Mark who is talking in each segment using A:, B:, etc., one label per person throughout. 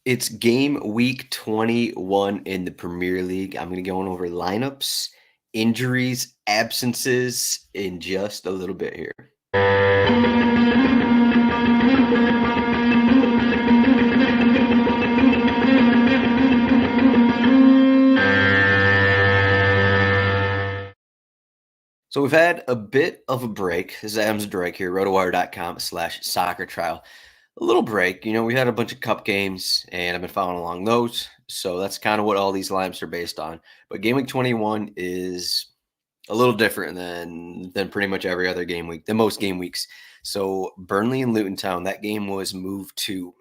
A: It's game week 21 in the Premier League. I'm going to go on over lineups, injuries, absences in just a little bit here. So we've had a bit of a break. This is Adam Zdroik here, rotowire.com/soccer trial. A little break. We had a bunch of cup games and I've been following along those. So that's kind of what all these lineups are based on. But game week 21 is a little different than pretty much every other game week, than most game weeks. So Burnley and Luton Town, that game was moved to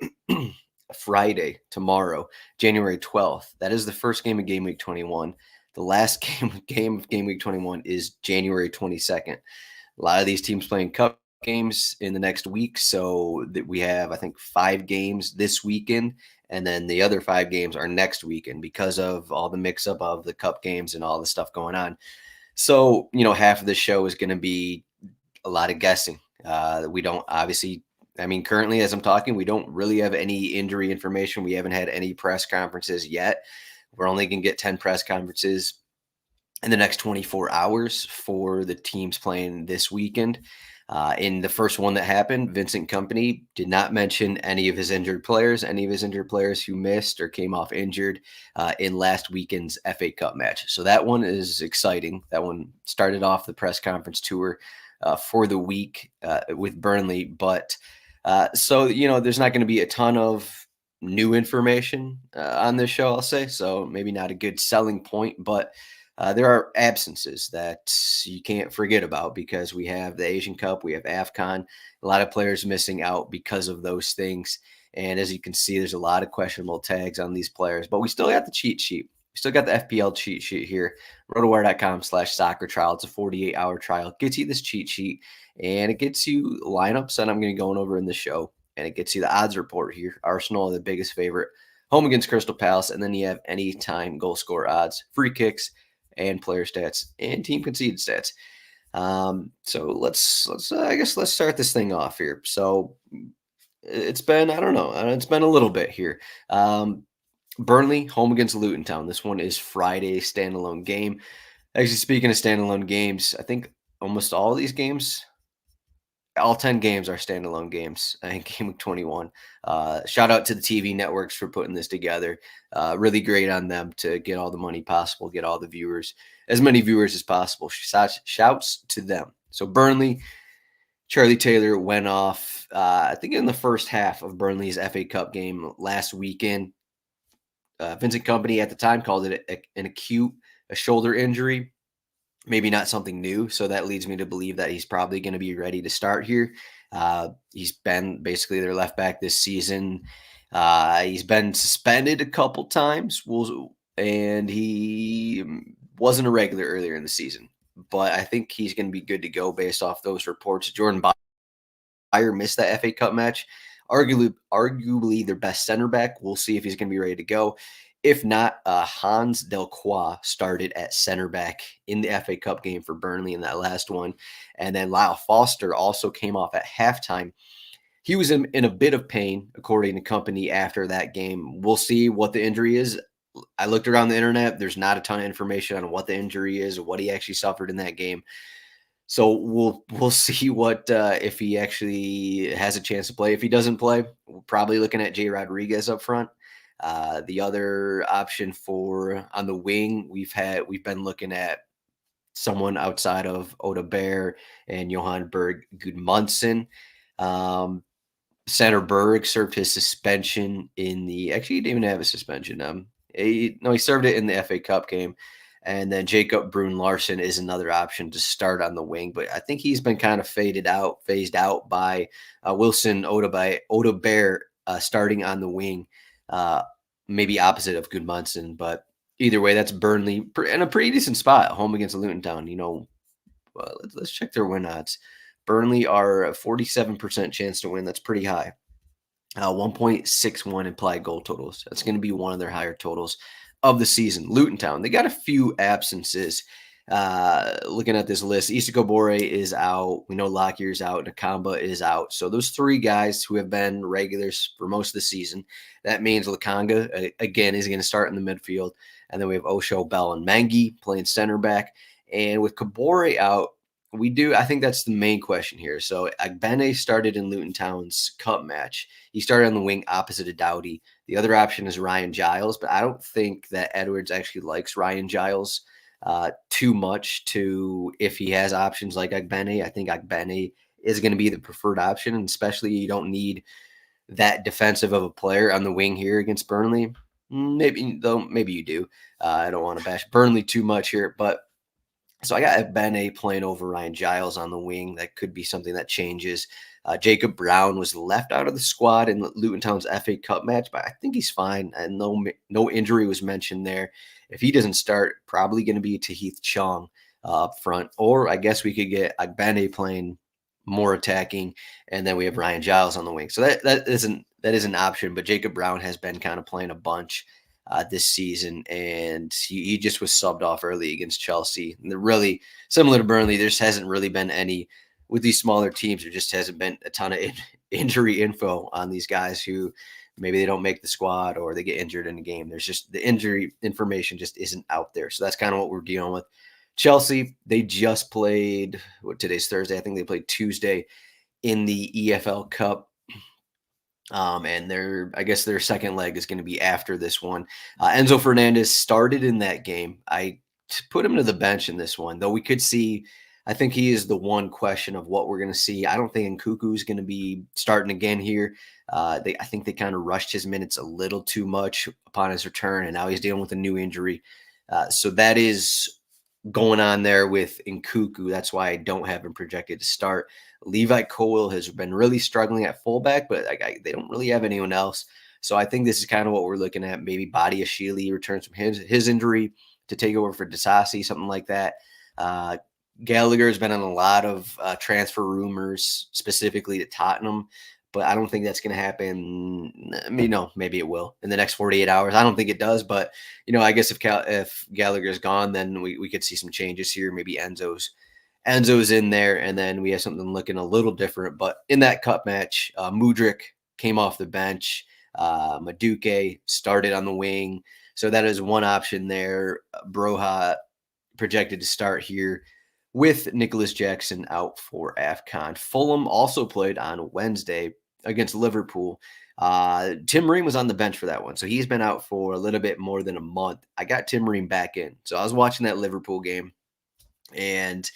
A: Friday, tomorrow, January 12th. That is the first game of game week 21. The last game of game week 21 is January 22nd. A lot of these teams playing cup games in the next week, so that we have, I think, 5 games this weekend, and then the other 5 games are next weekend because of all the mix up of the cup games and all the stuff going on. So, half of the show is going to be a lot of guessing. We don't obviously, I mean, currently as I'm talking, we don't really have any injury information. We haven't had any press conferences yet. We're only going to get 10 press conferences in the next 24 hours for the teams playing this weekend. In the first one that happened, Vincent Company did not mention any of his injured players, who missed or came off injured in last weekend's FA Cup match. So that one is exciting. That one started off the press conference tour for the week with Burnley. But there's not going to be a ton of new information on this show, I'll say. So maybe not a good selling point, but there are absences that you can't forget about because we have the Asian Cup, we have AFCON, a lot of players missing out because of those things. And as you can see, there's a lot of questionable tags on these players, but we still got the cheat sheet. We still got the FPL cheat sheet here, rotowire.com/soccer trial. It's a 48-hour trial. It gets you this cheat sheet and it gets you lineups that I'm going to go over in the show. And it gets you the odds report here. Arsenal are the biggest favorite, home against Crystal Palace. And then you have anytime goal score odds, free kicks, and player stats and team conceded stats. So let's start this thing off here. So it's been, I don't know, it's been a little bit here. Burnley home against Luton Town. This one is Friday standalone game. Actually, speaking of standalone games, I think almost all of these games, all 10 games are standalone games in game week 21. Shout out to the TV networks for putting this together. Really great on them to get all the money possible, get all the viewers, as many viewers as possible. Shouts to them. So Burnley, Charlie Taylor went off, I think in the first half of Burnley's FA Cup game last weekend. Vincent Company at the time called it an acute shoulder injury. Maybe not something new. So that leads me to believe that he's probably going to be ready to start here. He's been basically their left back this season. He's been suspended a couple times, and he wasn't a regular earlier in the season. But I think he's going to be good to go based off those reports. Jordan Bayer missed that FA Cup match. Arguably their best center back. We'll see if he's going to be ready to go. If not, Hans Delcroix started at center back in the FA Cup game for Burnley in that last one. And then Lyle Foster also came off at halftime. He was in a bit of pain, according to Company, after that game. We'll see what the injury is. I looked around the internet. There's not a ton of information on what the injury is, what he actually suffered in that game. So we'll see what if he actually has a chance to play. If he doesn't play, we're probably looking at Jay Rodriguez up front. The other option for on the wing, we've been looking at someone outside of Oda Bear and Johan Berg Gudmundsson. Center Berg served his suspension actually he didn't even have a suspension. He served it in the FA Cup game. And then Jacob Brun Larsen is another option to start on the wing, but I think he's been kind of phased out by Wilson Oda Bear starting on the wing. Maybe opposite of Gudmundsson, but either way, that's Burnley in a pretty decent spot, home against Luton Town. Let's check their win odds. Burnley are a 47% chance to win. That's pretty high. 1.61 implied goal totals. That's going to be one of their higher totals of the season. Luton Town, they got a few absences. Looking at this list, Issa Kabore is out. We know Lockyer's out. Nakamba is out. So those three guys who have been regulars for most of the season, that means Lakanga, again, is going to start in the midfield. And then we have Osho, Bell, and Mengi playing center back. And with Kabore out, I think that's the main question here. So Agbene started in Luton Town's cup match. He started on the wing opposite of Doughty. The other option is Ryan Giles, but I don't think that Edwards actually likes Ryan Giles too much to if he has options like Agbene. I think Agbene is going to be the preferred option, and especially you don't need that defensive of a player on the wing here against Burnley. Maybe though, maybe you do. I don't want to bash Burnley too much here, but so I got Bene playing over Ryan Giles on the wing. That could be something that changes. Jacob Brown was left out of the squad in Luton Town's FA Cup match, but I think he's fine. And no injury was mentioned there. If he doesn't start, probably going to be Tahith Chong up front. Or I guess we could get Agbene playing more attacking, and then we have Ryan Giles on the wing. So that is an option. But Jacob Brown has been kind of playing a bunch this season, and he just was subbed off early against Chelsea. And they're really similar to Burnley. There just hasn't really been any with these smaller teams. There just hasn't been a ton of injury info on these guys who maybe they don't make the squad or they get injured in a game. There's just the injury information just isn't out there. So that's kind of what we're dealing with. Chelsea, they just played, today's Thursday. I think they played Tuesday in the EFL Cup. And I guess their second leg is going to be after this one. Enzo Fernandez started in that game. I put him to the bench in this one, though we could see, I think he is the one question of what we're going to see. I don't think Nkuku is going to be starting again here. I think they kind of rushed his minutes a little too much upon his return, and now he's dealing with a new injury. So that is going on there with Nkuku. That's why I don't have him projected to start. Levi Colwill has been really struggling at fullback, but they don't really have anyone else. So I think this is kind of what we're looking at. Maybe Badi Ashili returns from his injury to take over for Disasi, something like that. Gallagher has been on a lot of transfer rumors, specifically to Tottenham, but I don't think that's going to happen. I mean, no, maybe it will in the next 48 hours. I don't think it does, but I guess if Gallagher's gone, then we could see some changes here. Maybe Enzo's in there, and then we have something looking a little different. But in that cup match, Mudryk came off the bench. Madueke started on the wing. So that is one option there. Broha projected to start here with Nicholas Jackson out for AFCON. Fulham also played on Wednesday against Liverpool. Tim Ream was on the bench for that one. So he's been out for a little bit more than a month. I got Tim Ream back in. So I was watching that Liverpool game, and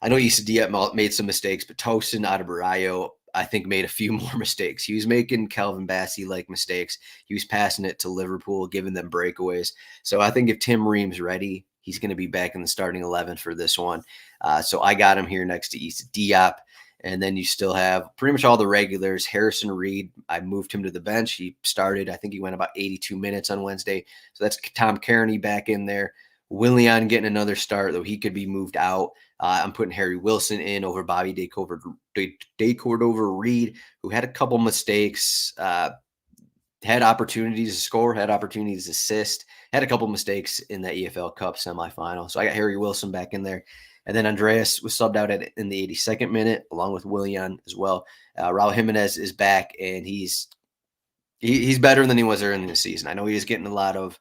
A: I know Issa Diop made some mistakes, but Tosin Adebayo, I think, made a few more mistakes. He was making Calvin Bassey-like mistakes. He was passing it to Liverpool, giving them breakaways. So I think if Tim Ream's ready, he's going to be back in the starting 11 for this one. So I got him here next to Issa Diop. And then you still have pretty much all the regulars. Harrison Reed, I moved him to the bench. He started, I think he went about 82 minutes on Wednesday. So that's Tom Kearney back in there. Willian getting another start, though he could be moved out. I'm putting Harry Wilson in over Bobby De Cordova-Reed, who had a couple mistakes, had opportunities to score, had opportunities to assist, had a couple mistakes in the EFL Cup semifinal. So I got Harry Wilson back in there. And then Andreas was subbed out in the 82nd minute, along with Willian as well. Raul Jimenez is back, and he's better than he was early in the season. I know he was getting a lot of,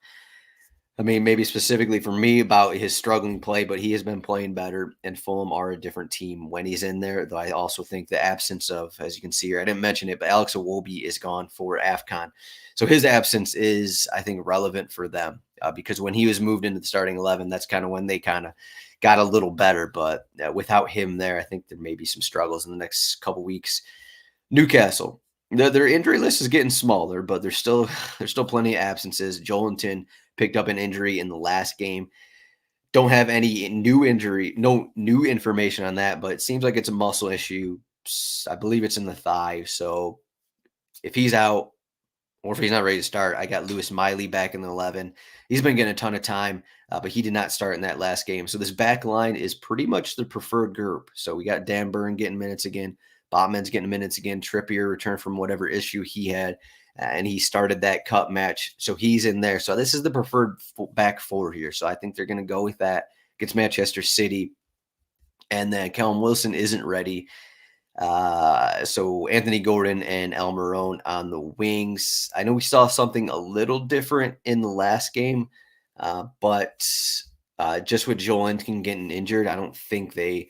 A: maybe specifically for me about his struggling play, but he has been playing better, and Fulham are a different team when he's in there. Though I also think the absence of, as you can see here, I didn't mention it, but Alex Iwobi is gone for AFCON. So his absence is, I think, relevant for them because when he was moved into the starting 11, that's kind of when they kind of got a little better. But without him there, I think there may be some struggles in the next couple weeks. Newcastle. Their injury list is getting smaller, but there's still plenty of absences. Joelinton picked up an injury in the last game. Don't have any no new information on that, but it seems like it's a muscle issue. I believe it's in the thigh. So if he's out or if he's not ready to start, I got Lewis Miley back in the 11. He's been getting a ton of time, but he did not start in that last game. So this back line is pretty much the preferred group. So we got Dan Burn getting minutes again. Botman's getting minutes again. Trippier returned from whatever issue he had, and he started that cup match. So he's in there. So this is the preferred back four here. So I think they're going to go with that. against Manchester City. And then Callum Wilson isn't ready. So Anthony Gordon and Almiron on the wings. I know we saw something a little different in the last game, but just with Joelinton getting injured, I don't think they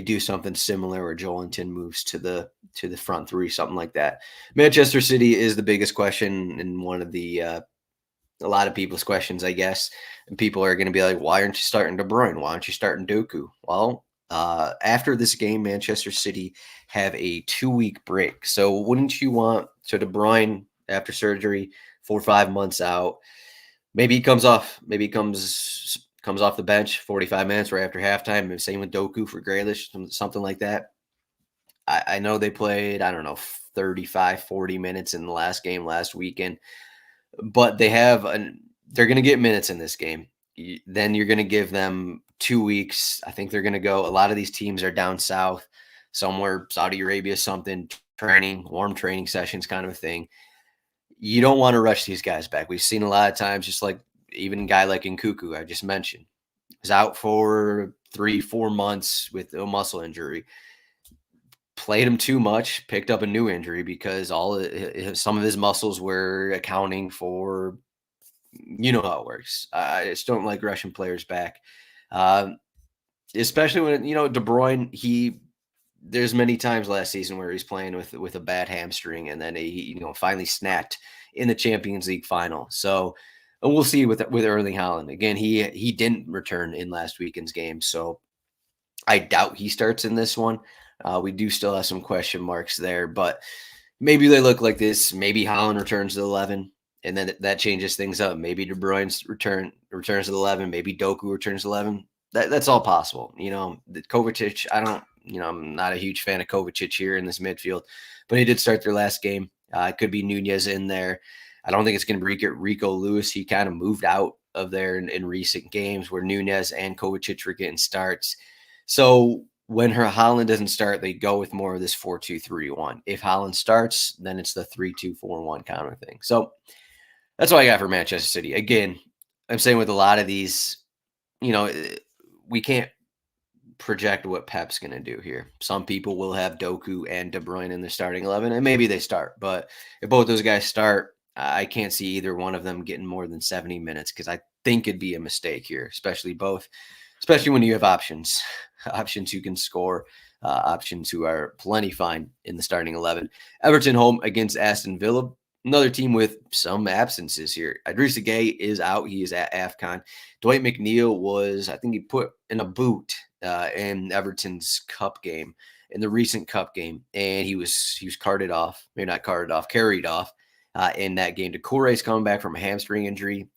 A: do something similar where Joelinton moves to the front three, something like that. Manchester City is the biggest question and one of the a lot of people's questions, I guess. And people are going to be like, why aren't you starting De Bruyne? Why aren't you starting Doku? Well, after this game, Manchester City have a 2-week break. So wouldn't you want De Bruyne after surgery, 4 or 5 months out? Maybe he comes off. Maybe he comes off the bench 45 minutes right after halftime. Same with Doku for Grealish, something like that. I know they played, I don't know, 35, 40 minutes in the last game last weekend, but they're going to get minutes in this game. Then you're going to give them 2 weeks. I think they're going to go. A lot of these teams are down south, somewhere, Saudi Arabia, something, warm training sessions kind of a thing. You don't want to rush these guys back. We've seen a lot of times, just like even a guy like Nkuku I just mentioned, was out for 3-4 months with a muscle injury. Played him too much, picked up a new injury because some of his muscles were accounting for, you know how it works. I just don't like rushing players back, especially when De Bruyne. There's many times last season where he's playing with a bad hamstring, and then he finally snapped in the Champions League final. So we'll see with Erling Haaland again. He didn't return in last weekend's game, so I doubt he starts in this one. We do still have some question marks there, but maybe they look like this. Maybe Haaland returns to 11, and then that changes things up. Maybe De Bruyne's returns to 11. Maybe Doku returns to 11. That's all possible. The Kovacic, I'm not a huge fan of Kovacic here in this midfield, but he did start their last game. It could be Nunez in there. I don't think it's going to be Rico Lewis. He kind of moved out of there in recent games where Nunez and Kovacic were getting starts. So when Haaland doesn't start, they go with more of this 4-2-3-1. If Haaland starts, then it's the 3-2-4-1 kind of thing. So that's what I got for Manchester City. Again, I'm saying with a lot of these, we can't project what Pep's going to do here. Some people will have Doku and De Bruyne in their starting 11, and maybe they start. But if both those guys start, I can't see either one of them getting more than 70 minutes because I think it'd be a mistake here, especially when you have options who can score, options who are plenty fine in the starting 11. Everton home against Aston Villa. Another team with some absences here. Idrissa Gueye is out. He is at AFCON. Dwight McNeil was, I think he put in a boot in Everton's cup game, in the recent cup game, and he was carried off in that game. Doucouré's coming back from a hamstring injury.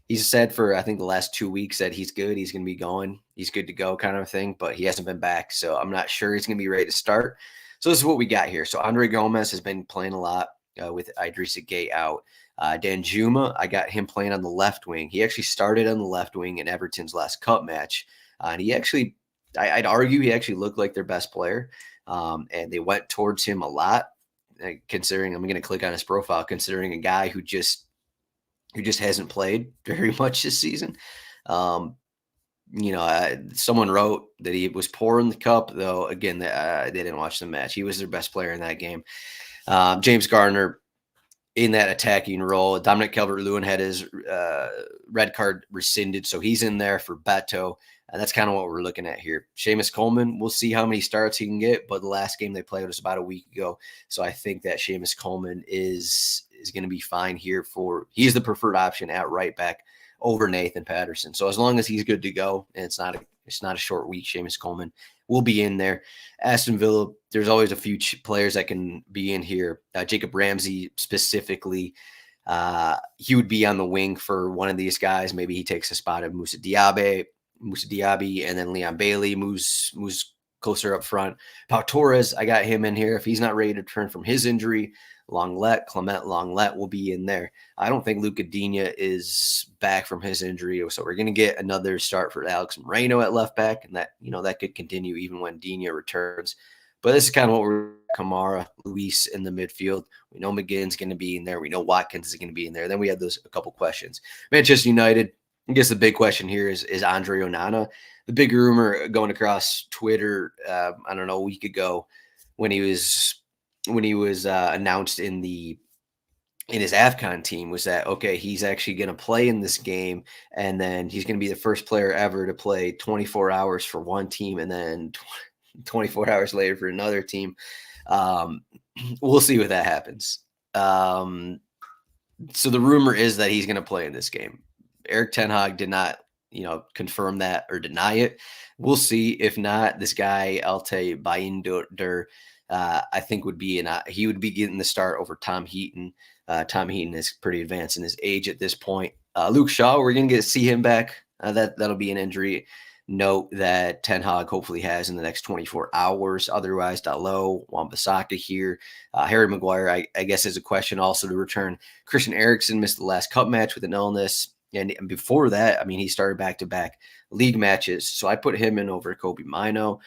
A: He's said for, I think, the last 2 weeks that he's good. He's going to be going. He's good to go kind of thing, but he hasn't been back, so I'm not sure he's going to be ready to start. So this is what we got here. So Andre Gomez has been playing a lot with Idrissa Gueye out. Danjuma, I got him playing on the left wing. He actually started on the left wing in Everton's last cup match. And he actually, I'd argue he actually looked like their best player. And they went towards him a lot, considering, I'm going to click on his profile, considering a guy who just hasn't played very much this season. Someone wrote that he was poor in the cup, though. Again, they didn't watch the match. He was their best player in that game. James Garner in that attacking role. Dominic Calvert-Lewin had his red card rescinded, so he's in there for Beto. And that's kind of what we're looking at here. Seamus Coleman, we'll see how many starts he can get, but the last game they played was about a week ago. So I think that Seamus Coleman is going to be fine here. He's the preferred option at right back over Nathan Patterson. So as long as he's good to go, and it's not a short week, Seamus Coleman will be in there. Aston Villa, there's always a few players that can be in here. Jacob Ramsey specifically, he would be on the wing for one of these guys. Maybe he takes a spot of Moussa Diaby, and then Leon Bailey moves closer up front. Pau Torres, I got him in here. If he's not ready to return from his injury, Clement Lenglet will be in there. I don't think Luca Digne is back from his injury, so we're going to get another start for Alex Moreno at left back, and that could continue even when Digne returns. But this is kind of what we're Kamara, Luis in the midfield. We know McGinn's going to be in there. We know Watkins is going to be in there. Then we have a couple questions. Manchester United, I guess the big question here is Andre Onana. the big rumor going across Twitter, I don't know, a week ago when he was announced in his AFCON team was that, okay, he's actually going to play in this game, and then he's going to be the first player ever to play 24 hours for one team and then 24 hours later for another team. Um, we'll see what that happens. So the rumor is that he's going to play in this game. Eric Ten Hag did not, confirm that or deny it. We'll see. If not, this guy Altay Bayindur, I think he would be getting the start over Tom Heaton. Tom Heaton is pretty advanced in his age at this point. Luke Shaw, we're going to get to see him back. That'll be an injury note that Ten Hag hopefully has in the next 24 hours. Otherwise, Dalot, Wan-Bissaka here. Harry Maguire, I guess, is a question also to return. Christian Eriksen missed the last cup match with an illness. And before that, I mean, he started back-to-back league matches. So I put him in over Kobe Mino.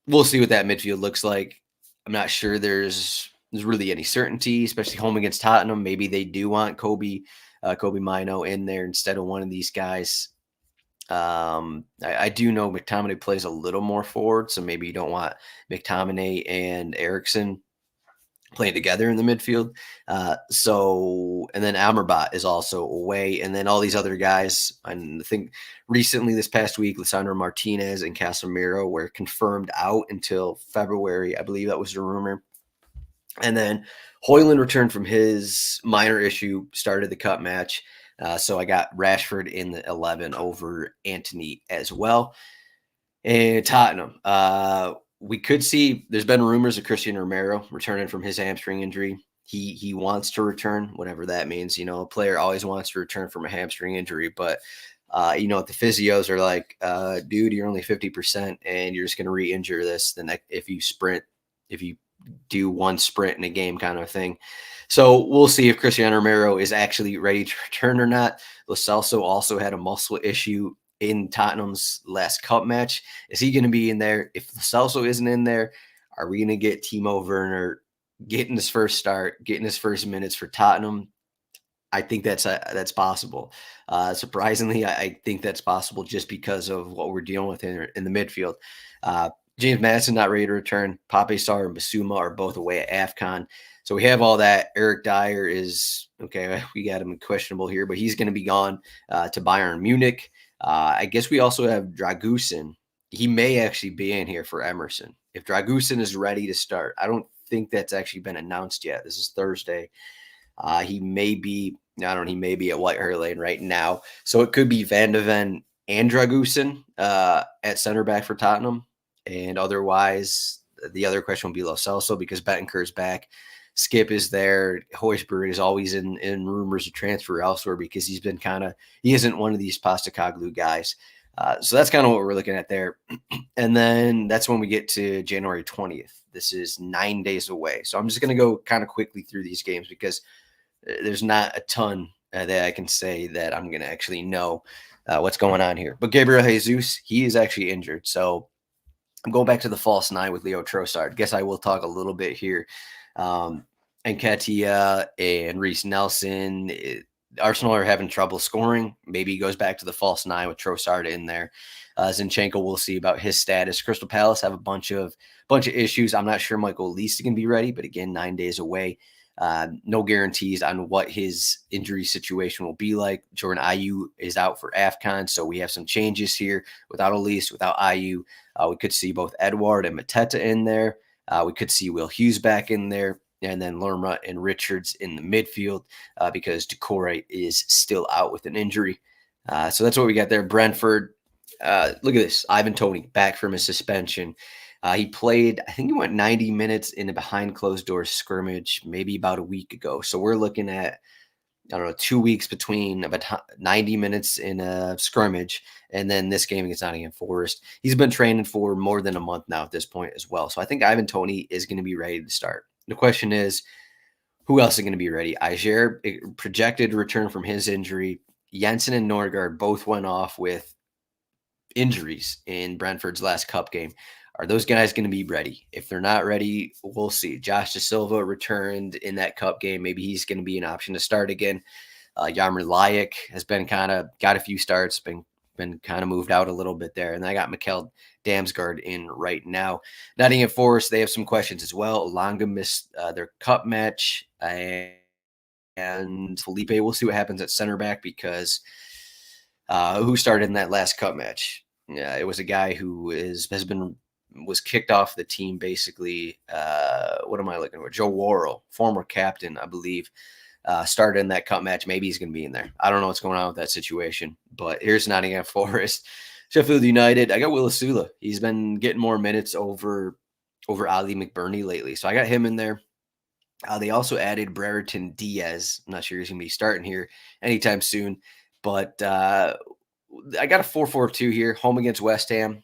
A: We'll see what that midfield looks like. I'm not sure there's really any certainty, especially home against Tottenham. Maybe they do want Kobe Mino in there instead of one of these guys. I do know McTominay plays a little more forward, so maybe you don't want McTominay and Eriksen playing together in the midfield. And then Amrabat is also away, and then all these other guys. I think recently this past week, Lisandro Martinez and Casemiro were confirmed out until February. I believe that was the rumor. And then Højlund returned from his minor issue, started the cup match. So I got Rashford in the 11 over Antony as well. And Tottenham, we could see there's been rumors of Christian Romero returning from his hamstring injury. He wants to return, whatever that means. A player always wants to return from a hamstring injury, but the physios are like, dude, you're only 50% and you're just going to re-injure this if you do one sprint in a game kind of thing. So we'll see if Cristiano Romero is actually ready to return or not. Lo Celso also had a muscle issue in Tottenham's last cup match. Is he going to be in there? If Lo Celso isn't in there, are we going to get Timo Werner getting his first start, getting his first minutes for Tottenham? I think that's possible. Surprisingly, I think that's possible just because of what we're dealing with in the midfield. James Madison not ready to return. Pape Sarr and Basuma are both away at AFCON. So we have all that. Eric Dyer is, okay, we got him questionable here, but he's going to be gone to Bayern Munich. I guess we also have Dragusin. He may actually be in here for Emerson. If Dragusin is ready to start, I don't think that's actually been announced yet. This is Thursday. He may be at White Hart Lane right now. So it could be Van de Ven and Dragusin at center back for Tottenham. And otherwise, the other question will be Lo Celso because Bentancur is back. Skip is there. Højbjerg is always in rumors of transfer elsewhere because he isn't one of these Postecoglou guys. So that's kind of what we're looking at there. And then that's when we get to January 20th. This is 9 days away. So I'm just going to go kind of quickly through these games because there's not a ton that I can say that I'm going to actually know what's going on here. But Gabriel Jesus, he is actually injured. So I'm going back to the false nine with Leo Trossard. Guess I will talk a little bit here. Nketiah and Reece Nelson. Arsenal are having trouble scoring. Maybe he goes back to the false nine with Trossard in there. Zinchenko, we'll see about his status. Crystal Palace have a bunch of issues. I'm not sure Michael Olise can be ready, but again, 9 days away. No guarantees on what his injury situation will be like. Jordan Ayew is out for AFCON, so we have some changes here. Without Olise, without Ayew, we could see both Edouard and Mateta in there. We could see Will Hughes back in there, and then Lerma and Richards in the midfield because Doucouré is still out with an injury. So that's what we got there. Brentford, look at this. Ivan Toney back from his suspension. He played, I think he went 90 minutes in a behind closed doors scrimmage maybe about a week ago. So we're looking at, 2 weeks between about 90 minutes in a scrimmage and then this game against Nottingham Forest. He's been training for more than a month now at this point as well. So I think Ivan Toney is going to be ready to start. The question is, who else is going to be ready? Ajer projected to return from his injury. Jensen and Norgard both went off with injuries in Brentford's last cup game. Are those guys going to be ready? If they're not ready, we'll see. Josh Da Silva returned in that cup game. Maybe he's going to be an option to start again. Jaromir Lajek has been kind of got a few starts, been been kind of moved out a little bit there. And I got Mikkel Damsgaard in right now. Nottingham Forest, they have some questions as well. Longa missed their cup match, and Felipe, we'll see what happens at center back because who started in that last cup match? Yeah, it was a guy who was kicked off the team basically. What am I looking for? Joe Worrell, former captain, I believe, started in that cup match. Maybe he's going to be in there. I don't know what's going on with that situation. But here's Nottingham Forest, Sheffield United. I got Willisula. He's been getting more minutes over Ali McBurney lately, so I got him in there. They also added Brereton Diaz. I'm not sure he's going to be starting here anytime soon, but I got a 4-4-2 here, home against West Ham.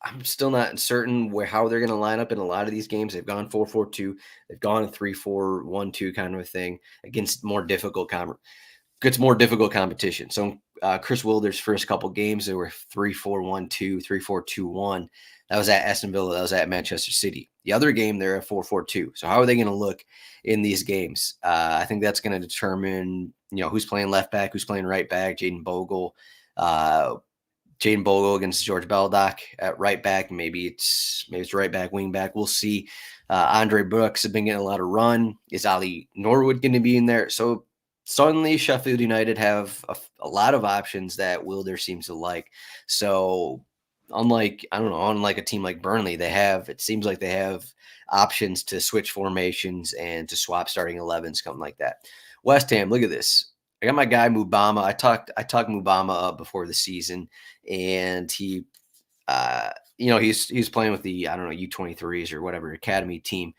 A: I'm still not certain how they're going to line up in a lot of these games. They've gone 4-4-2. They've gone a 3-4-1-2 kind of a thing against more difficult competition. So Chris Wilder's first couple games, they were 3-4-1-2, 3-4-2-1. That was at Aston Villa. That was at Manchester City. The other game, they're at 4-4-2. So how are they going to look in these games? I think that's going to determine, who's playing left back, who's playing right back. Jaden Bogle against George Baldock at right back. Maybe it's right back, wing back. We'll see. Andre Brooks has been getting a lot of run. Is Ali Norwood going to be in there? So suddenly Sheffield United have a lot of options that Wilder seems to like. So unlike a team like Burnley, it seems like they have options to switch formations and to swap starting 11s, something like that. West Ham, look at this. I got my guy Mubama. I talked Mubama up before the season, and he he's playing with the U23s or whatever academy team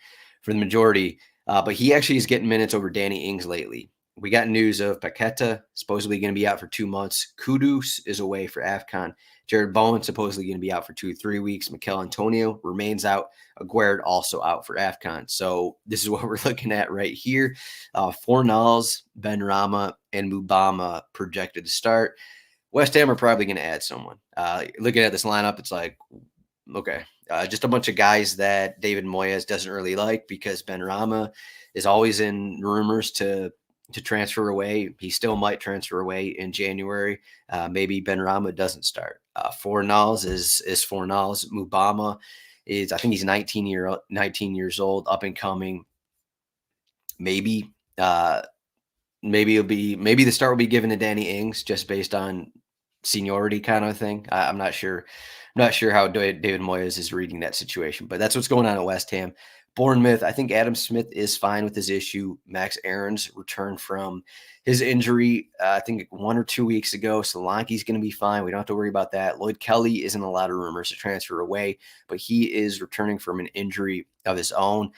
A: for the majority, but he actually is getting minutes over Danny Ings lately. We got news of Paqueta supposedly going to be out for 2 months. Kudus is away for AFCON. Jared Bowen supposedly going to be out for 2-3 weeks. Mikel Antonio remains out. Aguerd also out for AFCON. So this is what we're looking at right here. Fornals, Benrahma, and Mubama projected to start. West Ham are probably going to add someone. Looking at this lineup, it's like, okay, just a bunch of guys that David Moyes doesn't really like because Benrahma is always in rumors to transfer away. He still might transfer away in January. Maybe Benrahma doesn't start. Fornals is Fornals. Mubama is, I think he's 19 years old, up and coming. Maybe the start will be given to Danny Ings just based on seniority kind of thing. I'm not sure. I'm not sure how David Moyes is reading that situation, but that's what's going on at West Ham. Bournemouth, I think Adam Smith is fine with his issue. Max Aaron's returned from his injury, I think 1 or 2 weeks ago. Solanke's going to be fine. We don't have to worry about that. Lloyd Kelly isn't a lot of rumors to transfer away, but he is returning from an injury of his own.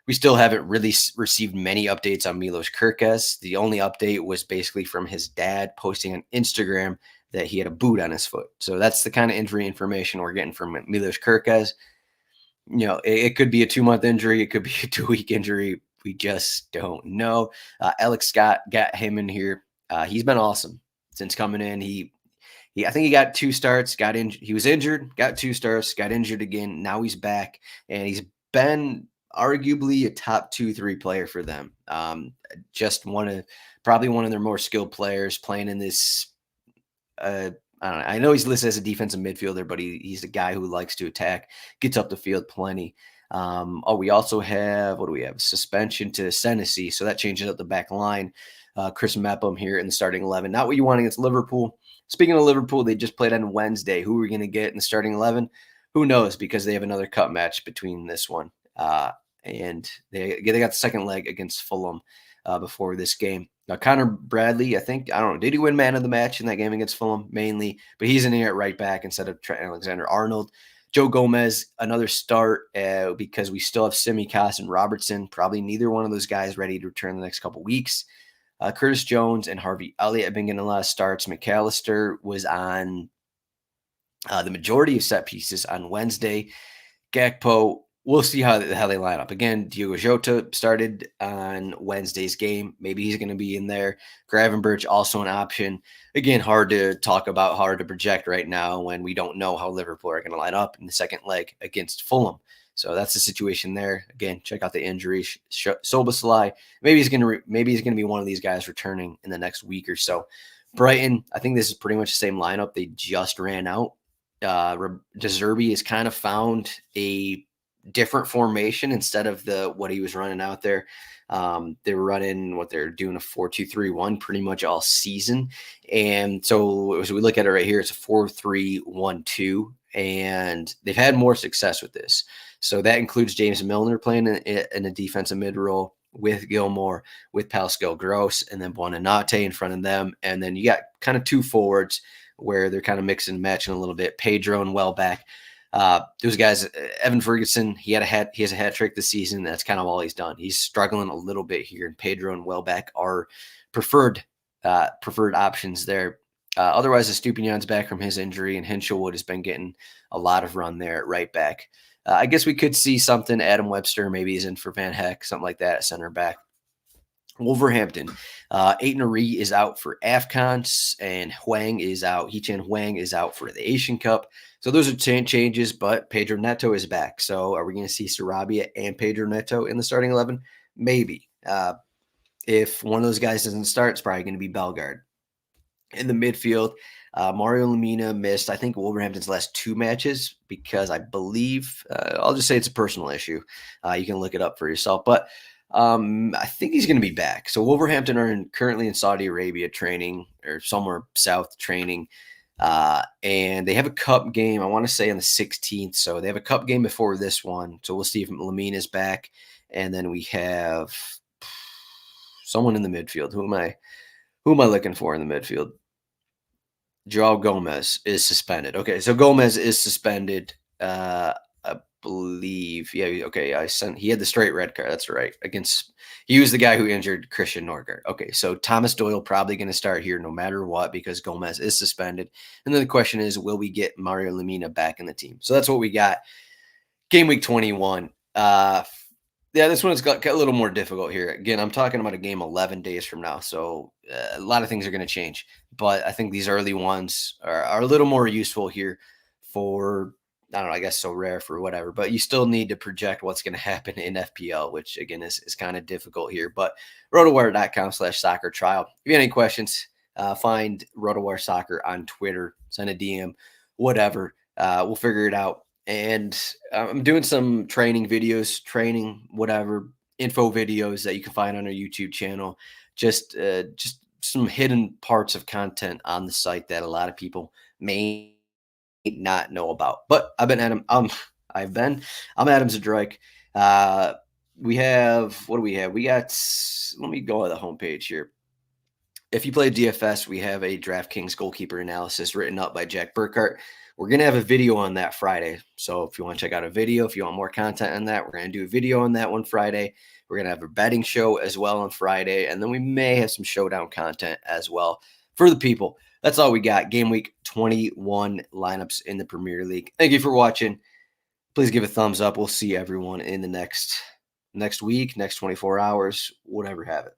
A: We still haven't really received many updates on Milos Kerkez. The only update was basically from his dad posting on Instagram that he had a boot on his foot. So that's the kind of injury information we're getting from Milos Kerkez. It could be a 2-month injury. It could be a 2-week injury. We just don't know. Alex Scott, got him in here. He's been awesome since coming in. I think he got 2 starts, got injured. He was injured, got 2 starts, got injured again. Now he's back, and he's been arguably a top 2-3 player for them. Probably one of their more skilled players playing in this. I don't know. I know he's listed as a defensive midfielder, but he's the guy who likes to attack, gets up the field plenty. We also have, what do we have? Suspension to Senesi, so that changes up the back line. Chris Mepham here in the starting 11. Not what you want against Liverpool. Speaking of Liverpool, they just played on Wednesday. Who are we going to get in the starting 11? Who knows? Because they have another cup match between this one. And they got the second leg against Fulham before this game. Now, Connor Bradley, I don't know, did he win man of the match in that game against Fulham? Mainly, but he's in here at right back instead of Trent Alexander-Arnold. Joe Gomez, another start because we still have Tsimikas and Robertson. Probably neither one of those guys ready to return the next couple weeks. Curtis Jones and Harvey Elliott have been getting a lot of starts. McAllister was on the majority of set pieces on Wednesday. Gakpo, we'll see how they line up. Again, Diogo Jota started on Wednesday's game. Maybe he's going to be in there. Gravenberch also an option. Again, hard to talk about, hard to project right now when we don't know how Liverpool are going to line up in the second leg against Fulham. So that's the situation there. Again, check out the injuries. Soboslai, maybe he's going to be one of these guys returning in the next week or so. Brighton, I think this is pretty much the same lineup they just ran out. De Zerbi has kind of found a different formation instead of what he was running out there. They were running what they're doing, a 4-2-3-1 pretty much all season. And so as we look at it right here, it's a 4-3-1-2, and they've had more success with this. So that includes James Milner playing in a defensive mid role with Gilmore, with Pascal Gross, and then Buonanotte in front of them. And then you got kind of two forwards where they're kind of mixing and matching a little bit. Pedro and Welbeck. Those guys, Evan Ferguson, he has a hat trick this season. That's kind of all he's done. He's struggling a little bit here, and Pedro and Welbeck are preferred options there. Otherwise, Estupiñán's back from his injury, and Hinshelwood has been getting a lot of run there at right back. I guess we could see something. Adam Webster maybe is in for Van Heck, something like that at center back. Wolverhampton, Aiton Ari is out for AFCON, and Huang is out. Hee-Chan Huang is out for the Asian Cup. So those are changes, but Pedro Neto is back. So are we going to see Sarabia and Pedro Neto in the starting 11? Maybe. If one of those guys doesn't start, it's probably going to be Bellegarde. In the midfield, Mario Lemina missed, I think, Wolverhampton's last two matches because I believe, I'll just say it's a personal issue. You can look it up for yourself. But I think he's going to be back. So Wolverhampton are currently in Saudi Arabia training, or somewhere south training. And they have a cup game, I want to say on the 16th. So they have a cup game before this one. So we'll see if Lemina is back. And then we have someone in the midfield. Who am I looking for in the midfield? Joao Gomez is suspended. Okay, so Gomez is suspended. I believe. Yeah, okay. He had the straight red card. That's right. He was the guy who injured Christian Norgard. Okay, so Thomas Doyle probably going to start here no matter what because Gomez is suspended. And then the question is, will we get Mario Lemina back in the team? So that's what we got. Game week 21. Yeah, this one's got a little more difficult here. Again, I'm talking about a game 11 days from now, so a lot of things are going to change. But I think these early ones are a little more useful here for, I don't know, I guess so rare for whatever. But you still need to project what's going to happen in FPL, which, again, is kind of difficult here. But rotowire.com/soccer trial. If you have any questions, find RotoWire Soccer on Twitter. Send a DM, whatever. We'll figure it out. And I'm doing some training videos, whatever, info videos that you can find on our YouTube channel. Just some hidden parts of content on the site that a lot of people may not know about. But I'm Adam Zdroik. What do we have? Let me go to the homepage here. If you play DFS, we have a DraftKings goalkeeper analysis written up by Jack Burkhart. We're going to have a video on that Friday. So if you want to check out a video, if you want more content on that, we're going to do a video on that one Friday. We're going to have a betting show as well on Friday. And then we may have some showdown content as well for the people. That's all we got. Game week 21 lineups in the Premier League. Thank you for watching. Please give a thumbs up. We'll see everyone in the next week, next 24 hours, whatever have it.